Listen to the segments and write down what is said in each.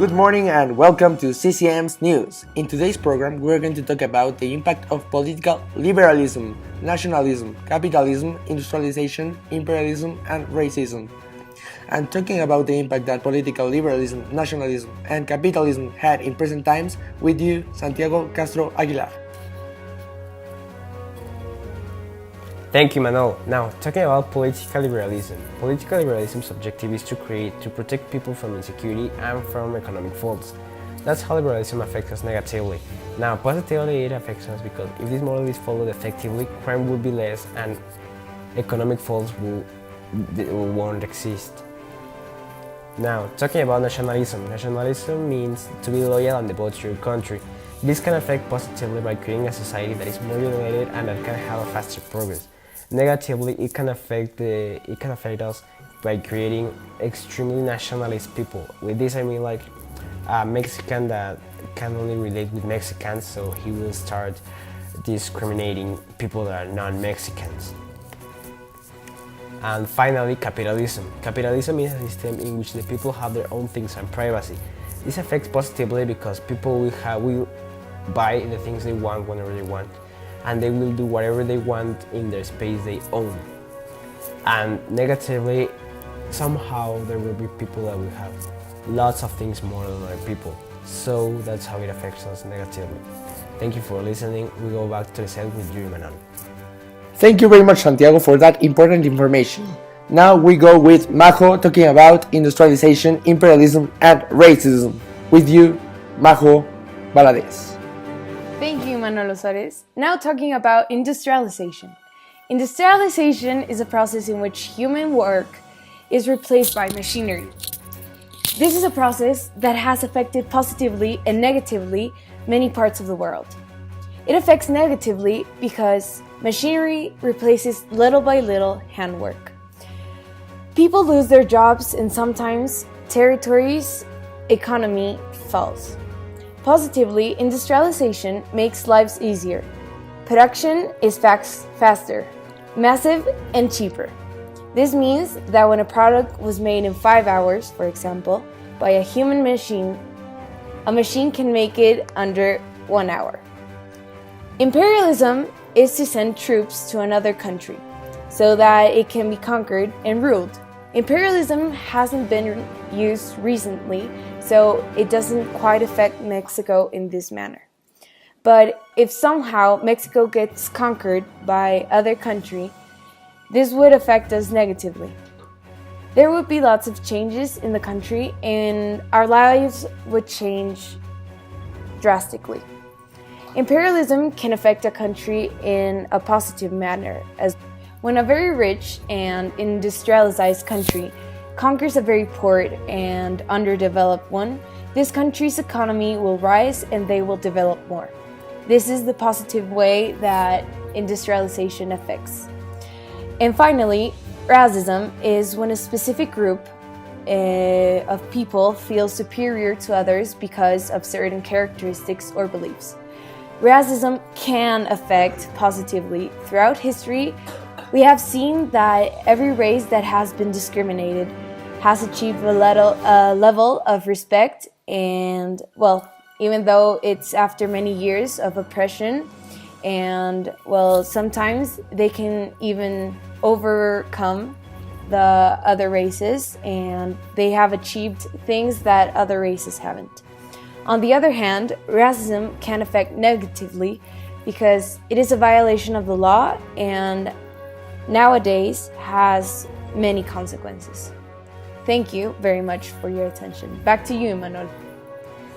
Good morning and welcome to CCM's News. In today's program, we're going to talk about the impact of political liberalism, nationalism, capitalism, industrialization, imperialism, and racism. And talking about the impact that political liberalism, nationalism, and capitalism had in present times, with you, Santiago Castro Aguilar. Thank you, Manuel. Now, talking about political liberalism. Political liberalism's objective is to protect people from insecurity and from economic faults. That's how liberalism affects us negatively. Now, positively it affects us because if this model is followed effectively, crime will be less and economic faults won't exist. Now, talking about nationalism. Nationalism means to be loyal and devoted to your country. This can affect positively by creating a society that is more united and that can have a faster progress. Negatively, it can affect us by creating extremely nationalist people. With this, I mean like a Mexican that can only relate with Mexicans, so he will start discriminating people that are non-Mexicans. And finally, capitalism. Capitalism is a system in which the people have their own things and privacy. This affects positively because people will buy the things they want whenever they want, and they will do whatever they want in their space they own. And negatively, somehow there will be people that will have lots of things more than other people. So that's how it affects us negatively. Thank you for listening. We go back to the set with Yuri Manon. Thank you very much, Santiago, for that important information. Now we go with Majo talking about industrialization, imperialism, and racism. With you, Majo Valadez. Thank you, Manolo Suarez. Now talking about industrialization. Industrialization is a process in which human work is replaced by machinery. This is a process that has affected positively and negatively many parts of the world. It affects negatively because machinery replaces little by little handwork. People lose their jobs and sometimes territories' economy falls. Positively, industrialization makes lives easier. Production is faster, massive, and cheaper. This means that when a product was made in 5 hours, for example, by a human machine, a machine can make it under 1 hour. Imperialism is to send troops to another country so that it can be conquered and ruled. Imperialism hasn't been used recently, so it doesn't quite affect Mexico in this manner. But if somehow Mexico gets conquered by other country, this would affect us negatively. There would be lots of changes in the country and our lives would change drastically. Imperialism can affect a country in a positive manner, as when a very rich and industrialized country conquers a very poor and underdeveloped one, this country's economy will rise and they will develop more. This is the positive way that industrialization affects. And finally, racism is when a specific group of people feels superior to others because of certain characteristics or beliefs. Racism can affect positively. Throughout history, we have seen that every race that has been discriminated has achieved a level of respect, and well, even though it's after many years of oppression, and well, sometimes they can even overcome the other races and they have achieved things that other races haven't. On the other hand, racism can affect negatively because it is a violation of the law and nowadays has many consequences. Thank you very much for your attention. Back to you, Manuel.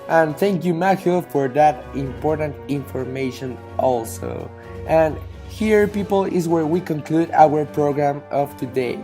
And thank you, Majo, for that important information also. And here, people, is where we conclude our program of today.